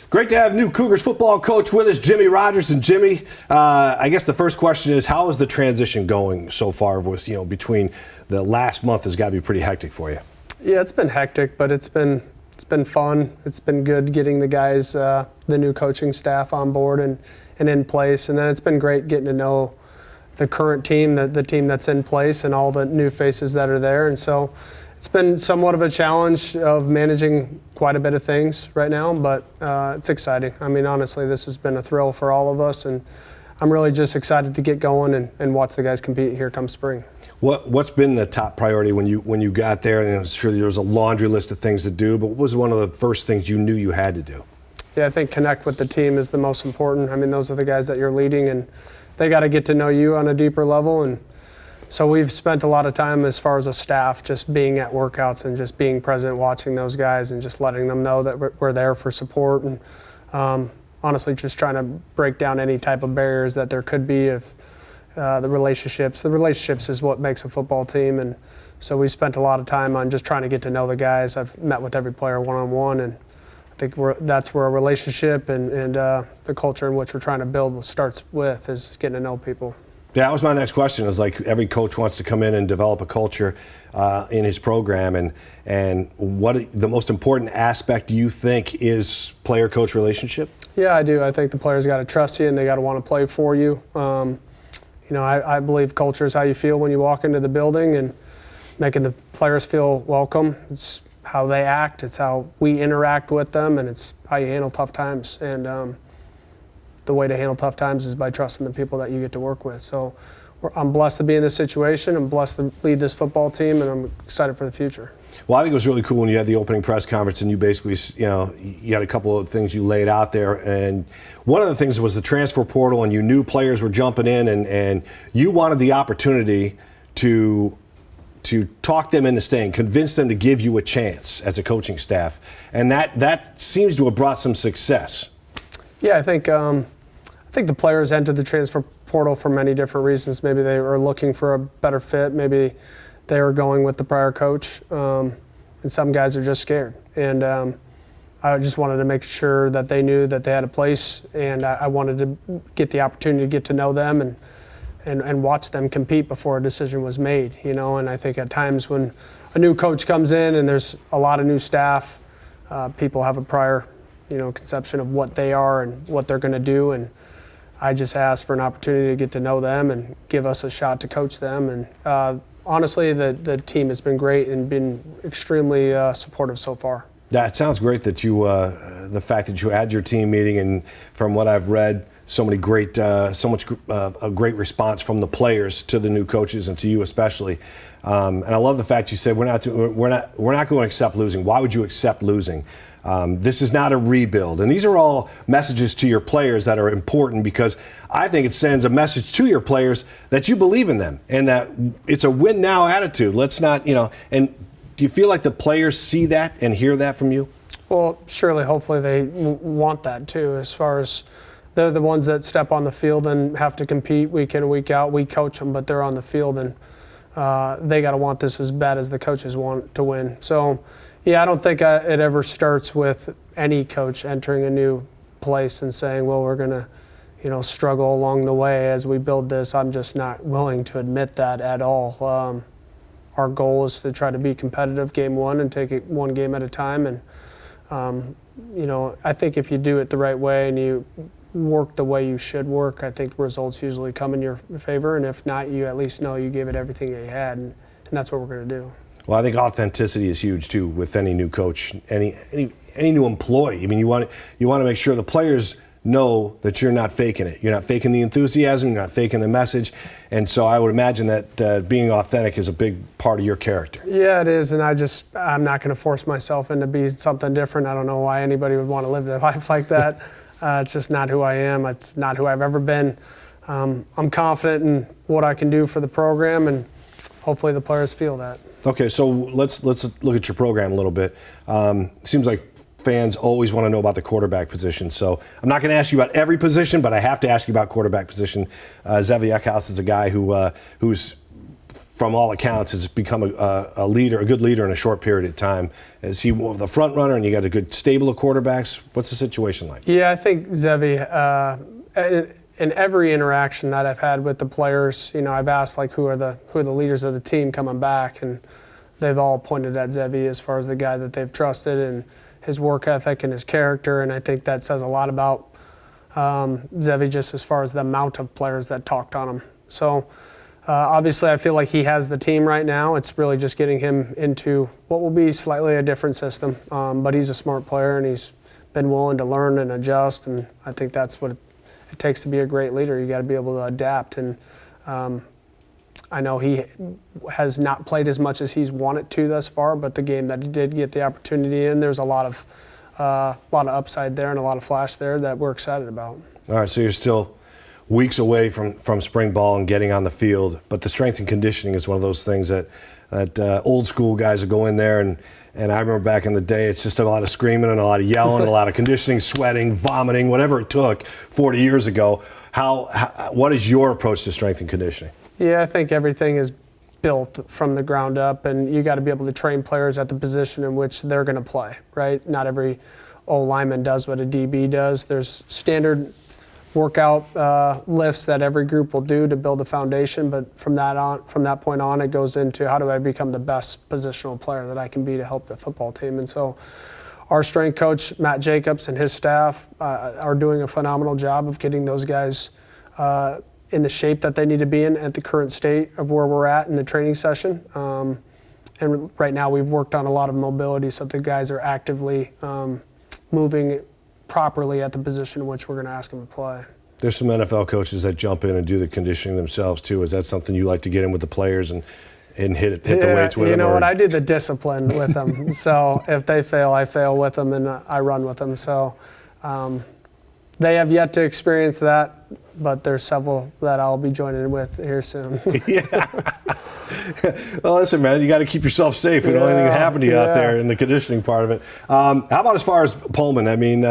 Great to have new Cougars football coach with us, Jimmy Rogers. And Jimmy, I guess the first question is, how is the transition going so far? With between the last month has got to be pretty hectic for you. Yeah, it's been hectic, but it's been fun. It's been good getting the guys, the new coaching staff on board and in place, and then it's been great getting to know the current team, the team that's in place, and all the new faces that are there. And so it's been somewhat of a challenge of managing quite a bit of things right now, but it's exciting. I mean, honestly, this has been a thrill for all of us, and I'm really just excited to get going and watch the guys compete here come spring. What's been the top priority when you got there? And I'm sure there was a laundry list of things to do, but what was one of the first things you knew you had to do? Yeah, I think connect with the team is the most important. I mean, those are the guys that you're leading, and they got to get to know you on a deeper level. And so we've spent a lot of time as far as a staff just being at workouts and just being present, watching those guys and just letting them know that we're there for support. And honestly, just trying to break down any type of barriers that there could be if the relationships is what makes a football team. And so we spent a lot of time on just trying to get to know the guys. I've met with every player one-on-one, and I think that's where a relationship and the culture in which we're trying to build starts with, is getting to know people. Yeah, that was my next question. Is like every coach wants to come in and develop a culture in his program, and what the most important aspect do you think is player-coach relationship? Yeah, I do. I think the players got to trust you and they got to want to play for you. I believe culture is how you feel when you walk into the building, and making the players feel welcome. It's how they act, it's how we interact with them, and it's how you handle tough times. And the way to handle tough times is by trusting the people that you get to work with. So I'm blessed to be in this situation. I'm blessed to lead this football team, and I'm excited for the future. Well, I think it was really cool when you had the opening press conference and you basically, you had a couple of things you laid out there. And one of the things was the transfer portal, and you knew players were jumping in, and you wanted the opportunity to talk them into staying, convince them to give you a chance as a coaching staff. And that seems to have brought some success. Yeah, I think the players entered the transfer portal for many different reasons. Maybe they were looking for a better fit. Maybe they were going with the prior coach. And some guys are just scared. And I just wanted to make sure that they knew that they had a place, and I wanted to get the opportunity to get to know them and watch them compete before a decision was made, And I think at times when a new coach comes in and there's a lot of new staff, people have a prior, conception of what they are and what they're going to do. And I just asked for an opportunity to get to know them and give us a shot to coach them. And honestly, the team has been great and been extremely supportive so far. Yeah, it sounds great that the fact that you had your team meeting, and from what I've read, so much great response from the players to the new coaches and to you especially. And I love the fact you said we're not going to accept losing. Why would you accept losing? This is not a rebuild. And these are all messages to your players that are important, because I think it sends a message to your players that you believe in them and that it's a win now attitude. Let's not, and do you feel like the players see that and hear that from you? Well, surely, hopefully they want that too, as far as they're the ones that step on the field and have to compete week in and week out. We coach them, but they're on the field, and they got to want this as bad as the coaches want to win. So, yeah, I don't think it ever starts with any coach entering a new place and saying, well, we're going to, struggle along the way as we build this. I'm just not willing to admit that at all. Our goal is to try to be competitive game one and take it one game at a time. And, I think if you do it the right way and you work the way you should work, I think the results usually come in your favor. And if not, you at least know you gave it everything you had, and that's what we're going to do. Well, I think authenticity is huge too with any new coach, any new employee. I mean, you want to make sure the players know that you're not faking it. You're not faking the enthusiasm. You're not faking the message. And so I would imagine that being authentic is a big part of your character. Yeah, it is. And I'm not going to force myself into be something different. I don't know why anybody would want to live their life like that. It's just not who I am. It's not who I've ever been. I'm confident in what I can do for the program, and hopefully the players feel that. Okay, so let's look at your program a little bit. Seems like fans always want to know about the quarterback position. So I'm not going to ask you about every position, but I have to ask you about quarterback position. Zevi Eckhouse is a guy who's from all accounts, has become a leader, a good leader in a short period of time. Is he the front runner, and you got a good stable of quarterbacks? What's the situation like? Yeah, I think Zevi, in every interaction that I've had with the players, I've asked like who are the leaders of the team coming back, and they've all pointed at Zevi as far as the guy that they've trusted and his work ethic and his character, and I think that says a lot about Zevi just as far as the amount of players that talked on him. So obviously I feel like he has the team right now. It's really just getting him into what will be slightly a different system, but he's a smart player and he's been willing to learn and adjust, and I think that's what it takes to be a great leader. You got to be able to adapt, and I know he has not played as much as he's wanted to thus far, but the game that he did get the opportunity in, there's a lot of upside there and a lot of flash there that we're excited about. All right, so you're still weeks away from spring ball and getting on the field, but the strength and conditioning is one of those things that old school guys will go in there, and I remember back in the day, it's just a lot of screaming and a lot of yelling, a lot of conditioning, sweating, vomiting, whatever it took 40 years ago. What is your approach to strength and conditioning? Yeah, I think everything is built from the ground up, and you got to be able to train players at the position in which they're going to play, right? Not every O lineman does what a DB does. There's standard workout lifts that every group will do to build a foundation, but from that point on, it goes into how do I become the best positional player that I can be to help the football team. And so our strength coach, Matt Jacobs, and his staff are doing a phenomenal job of getting those guys in the shape that they need to be in at the current state of where we're at in the training session. And right now we've worked on a lot of mobility so the guys are actively moving properly at the position in which we're going to ask them to play. There's some NFL coaches that jump in and do the conditioning themselves too. Is that something you like to get in with the players and hit the weights with them? You know what, I do the discipline with them. So if they fail, I fail with them and I run with them. So they have yet to experience that, but there's several that I'll be joining with here soon. Yeah. Well, listen, man, you got to keep yourself safe. We don't want anything to happen to you out there in the conditioning part of it. How about as far as Pullman? I mean,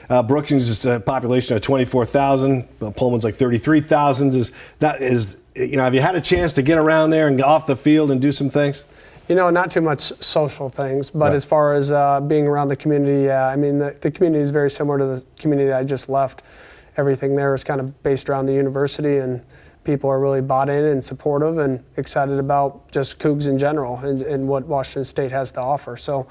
Brookings is a population of 24,000. Pullman's like 33,000. Have you had a chance to get around there and get off the field and do some things? Not too much social things, but right. As far as being around the community, yeah, I mean, the community is very similar to the community I just left. Everything there is kind of based around the university, and people are really bought in and supportive and excited about just Cougs in general and what Washington State has to offer. So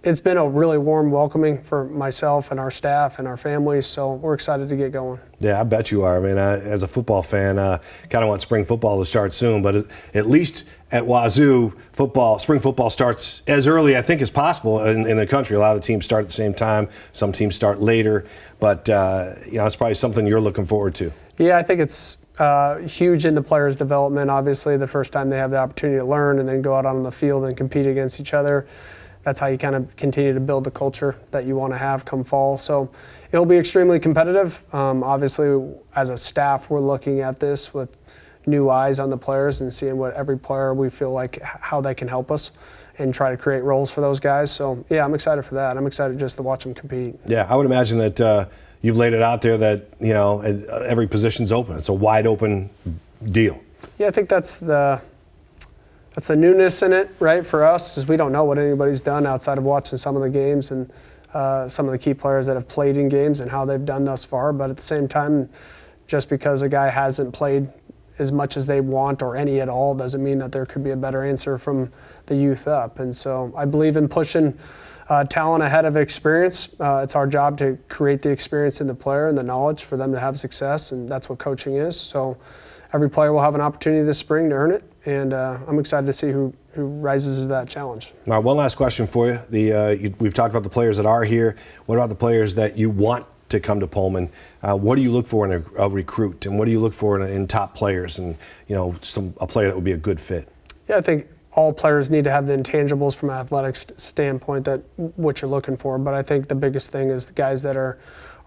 it's been a really warm welcoming for myself and our staff and our families, so we're excited to get going. Yeah, I bet you are. I mean, as a football fan, kind of want spring football to start soon, but at least at WSU, spring football starts as early, I think, as possible in the country. A lot of the teams start at the same time. Some teams start later, but it's probably something you're looking forward to. Yeah, I think it's huge in the players' development. Obviously, the first time they have the opportunity to learn and then go out on the field and compete against each other. That's how you kind of continue to build the culture that you want to have come fall. So it'll be extremely competitive. Obviously, as a staff, we're looking at this with new eyes on the players and seeing what every player we feel like how they can help us and try to create roles for those guys. So, yeah, I'm excited for that. I'm excited just to watch them compete. Yeah, I would imagine that you've laid it out there that, every position's open. It's a wide open deal. Yeah, I think that's the newness in it, right, for us, is we don't know what anybody's done outside of watching some of the games and some of the key players that have played in games and how they've done thus far. But at the same time, just because a guy hasn't played as much as they want or any at all doesn't mean that there could be a better answer from the youth up. And so I believe in pushing talent ahead of experience. It's our job to create the experience in the player and the knowledge for them to have success, and that's what coaching is. So every player will have an opportunity this spring to earn it, and I'm excited to see who rises to that challenge. All right, one last question for you. We've talked about the players that are here. What about the players that you want to come to Pullman? What do you look for in a recruit, and what do you look for in top players, and a player that would be a good fit? Yeah, I think all players need to have the intangibles from an athletic standpoint that what you're looking for. But I think the biggest thing is the guys that are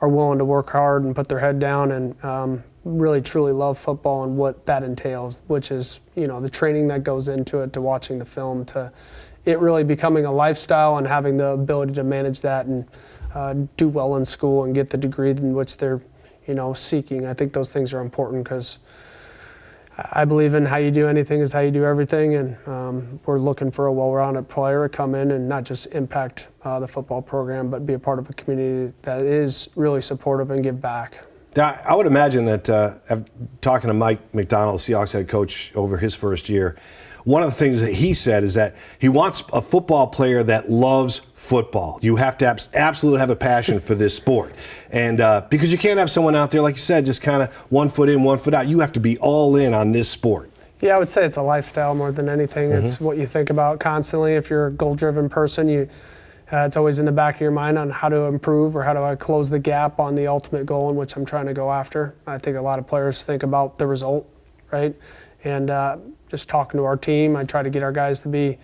willing to work hard and put their head down and really truly love football and what that entails, which is the training that goes into it, to watching the film, to it really becoming a lifestyle and having the ability to manage that and do well in school and get the degree in which they're seeking. I think those things are important because I believe in how you do anything is how you do everything, and we're looking for a well-rounded player to come in and not just impact the football program, but be a part of a community that is really supportive and give back. I would imagine that talking to Mike McDonald, Seahawks head coach, over his first year, one of the things that he said is that he wants a football player that loves football. You have to absolutely have a passion for this sport. And because you can't have someone out there, like you said, just kind of 1 foot in, 1 foot out. You have to be all in on this sport. Yeah, I would say it's a lifestyle more than anything. Mm-hmm. It's what you think about constantly. If you're a goal-driven person, it's always in the back of your mind on how to improve or how do I close the gap on the ultimate goal in which I'm trying to go after. I think a lot of players think about the result, right? And just talking to our team, I try to get our guys to be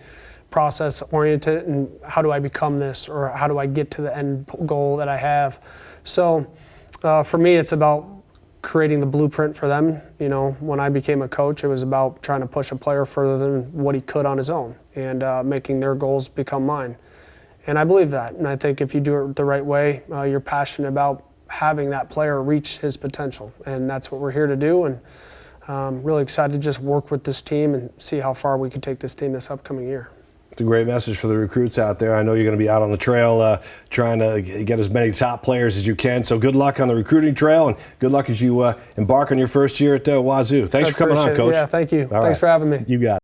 process-oriented and how do I become this or how do I get to the end goal that I have. So for me, it's about creating the blueprint for them. You know, when I became a coach, it was about trying to push a player further than what he could on his own and making their goals become mine. And I believe that. And I think if you do it the right way, you're passionate about having that player reach his potential. And that's what we're here to do. And really excited to just work with this team and see how far we can take this team this upcoming year. It's a great message for the recruits out there. I know you're going to be out on the trail trying to get as many top players as you can. So good luck on the recruiting trail and good luck as you embark on your first year at WSU. Thanks for coming on, Coach. Yeah, thank you. All Thanks for having me. You got it.